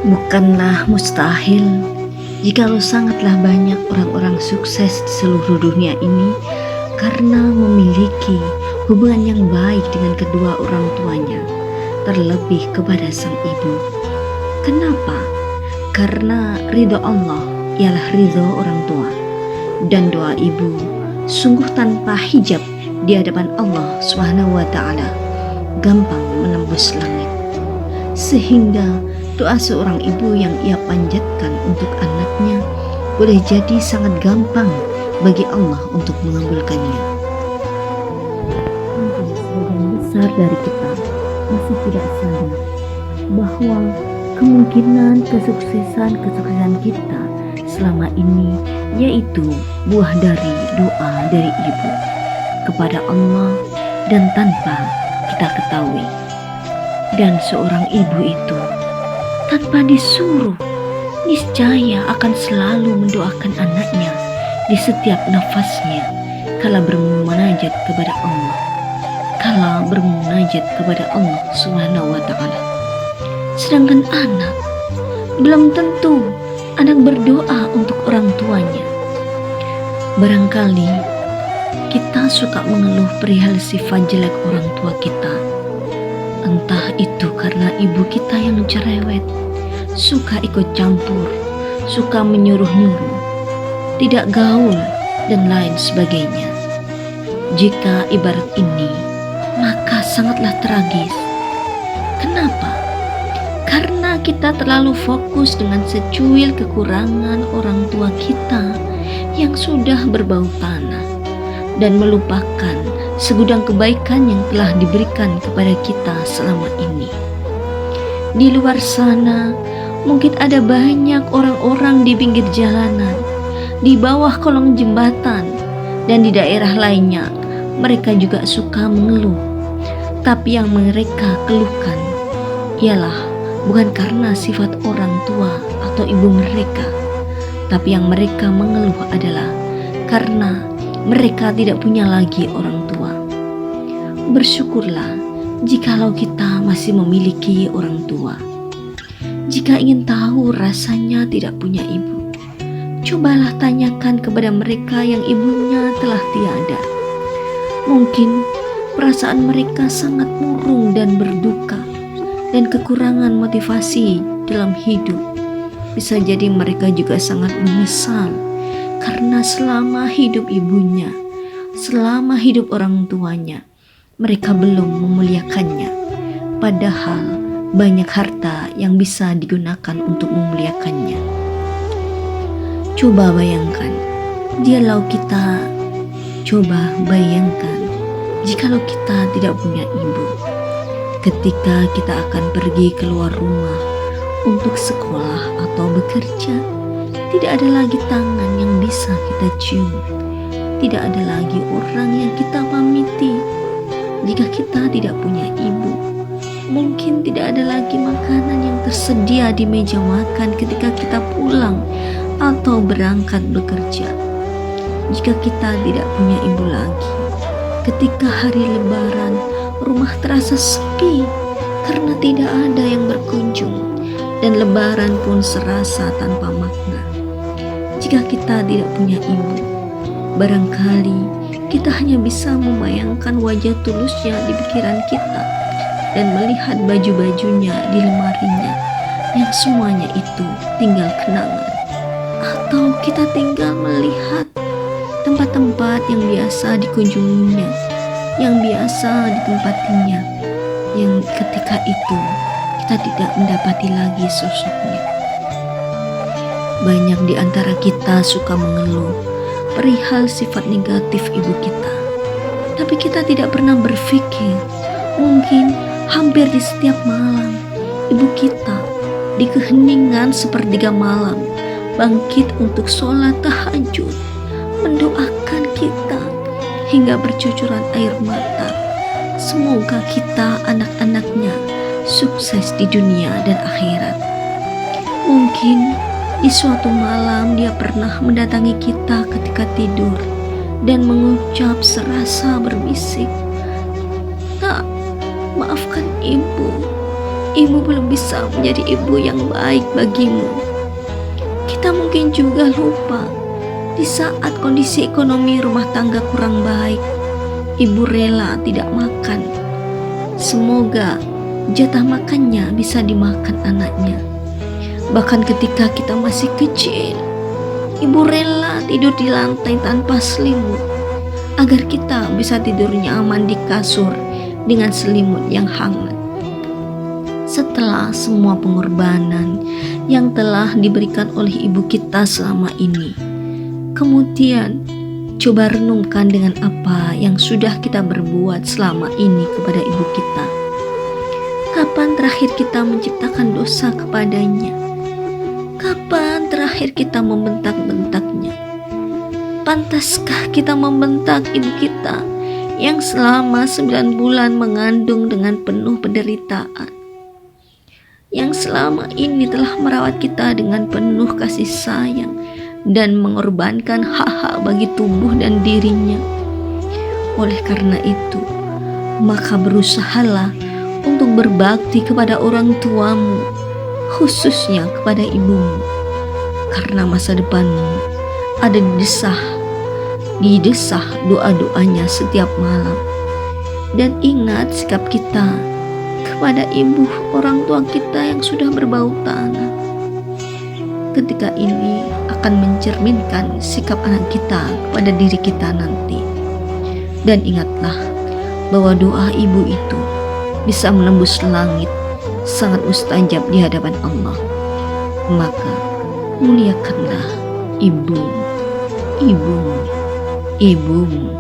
Bukanlah mustahil jikalau sangatlah banyak orang-orang sukses di seluruh dunia ini karena memiliki hubungan yang baik dengan kedua orang tuanya, terlebih kepada sang ibu. Kenapa? Karena ridho Allah ialah ridho orang tua, dan doa ibu sungguh tanpa hijab di hadapan Allah Subhanahu wa Ta'ala gampang menembus langit, sehingga doa seorang ibu yang ia panjatkan untuk anaknya boleh jadi sangat gampang bagi Allah untuk mengabulkannya. Mungkin sebagian besar dari kita masih tidak sadar bahwa kemungkinan kesuksesan kita selama ini yaitu buah dari doa dari ibu kepada Allah dan tanpa kita ketahui. Dan seorang ibu itu tanpa disuruh niscaya akan selalu mendoakan anaknya di setiap nafasnya kala bermunajat kepada Allah, kepada Allah Subhanahu wa Ta'ala. Sedangkan anak belum tentu anak berdoa untuk orang tuanya. Barangkali kita suka mengeluh perihal sifat jelek orang tua kita. Entah itu karena ibu kita yang cerewet, suka ikut campur, suka menyuruh-nyuruh, tidak gaul, dan lain sebagainya. Jika ibarat ini, maka sangatlah tragis. Kenapa? Karena kita terlalu fokus dengan secuil kekurangan orang tua kita yang sudah berbau tanah dan melupakan segudang kebaikan yang telah diberikan kepada kita selama ini. Di luar sana mungkin ada banyak orang-orang di pinggir jalanan, di bawah kolong jembatan, dan di daerah lainnya mereka juga suka mengeluh. Tapi yang mereka keluhkan ialah bukan karena sifat orang tua atau ibu mereka, tapi yang mereka mengeluh adalah karena mereka tidak punya lagi orang tua. Bersyukurlah jikalau kita masih memiliki orang tua. Jika ingin tahu rasanya tidak punya ibu, cobalah tanyakan kepada mereka yang ibunya telah tiada. Mungkin perasaan mereka sangat murung dan berduka, dan kekurangan motivasi dalam hidup. Bisa jadi mereka juga sangat menyesal karena selama hidup ibunya, selama hidup orang tuanya, mereka belum memuliakannya. Padahal banyak harta yang bisa digunakan untuk memuliakannya. Coba bayangkan jikalau kita tidak punya ibu. Ketika kita akan pergi keluar rumah untuk sekolah atau bekerja, tidak ada lagi tangan yang bisa kita cium, tidak ada lagi orang yang kita pamiti. Jika kita tidak punya ibu, mungkin tidak ada lagi makanan yang tersedia di meja makan ketika kita pulang atau berangkat bekerja. Jika kita tidak punya ibu lagi, ketika hari Lebaran rumah terasa sepi karena tidak ada yang berkunjung, dan Lebaran pun serasa tanpa makna. Jika kita tidak punya ibu, barangkali kita hanya bisa membayangkan wajah tulusnya di pikiran kita dan melihat baju-bajunya di lemarinya yang semuanya itu tinggal kenangan. Atau kita tinggal melihat tempat-tempat yang biasa dikunjunginya, yang biasa ditempatinya, yang ketika itu kita tidak mendapati lagi sosoknya. Banyak di antara kita suka mengeluh perihal sifat negatif ibu kita, tapi kita tidak pernah berpikir mungkin hampir di setiap malam ibu kita di keheningan sepertiga malam bangkit untuk sholat tahajud, mendoakan kita hingga bercucuran air mata. Semoga kita anak-anaknya sukses di dunia dan akhirat. Mungkin di suatu malam dia pernah mendatangi kita ketika tidur dan mengucap serasa berbisik, "Nak, maafkan ibu. ibu belum bisa menjadi ibu yang baik bagimu. Kita mungkin juga lupa di saat kondisi ekonomi rumah tangga kurang baik, ibu rela tidak makan. Semoga jatah makannya bisa dimakan anaknya. Bahkan ketika kita masih kecil, ibu rela tidur di lantai tanpa selimut agar kita bisa tidur nyaman di kasur dengan selimut yang hangat. Setelah semua pengorbanan yang telah diberikan oleh ibu kita selama ini, kemudian coba renungkan dengan apa yang sudah kita berbuat selama ini kepada ibu kita. Kapan terakhir kita menciptakan dosa kepadanya? Kapan terakhir kita membentak-bentaknya? Pantaskah kita membentak ibu kita yang selama 9 bulan mengandung dengan penuh penderitaan, yang selama ini telah merawat kita dengan penuh kasih sayang dan mengorbankan hak-hak bagi tubuh dan dirinya? Oleh karena itu, maka berusahalah untuk berbakti kepada orang tuamu, khususnya kepada ibumu, karena masa depanmu ada didesah doa-doanya setiap malam. Dan ingat sikap kita kepada ibu orang tua kita yang sudah berbau tanah. Ketika ini akan mencerminkan sikap anak kita kepada diri kita nanti. Dan ingatlah bahwa doa ibu itu bisa menembus langit, sangat mustajab di hadapan Allah. Maka muliakanlah ibumu, ibumu, ibumu.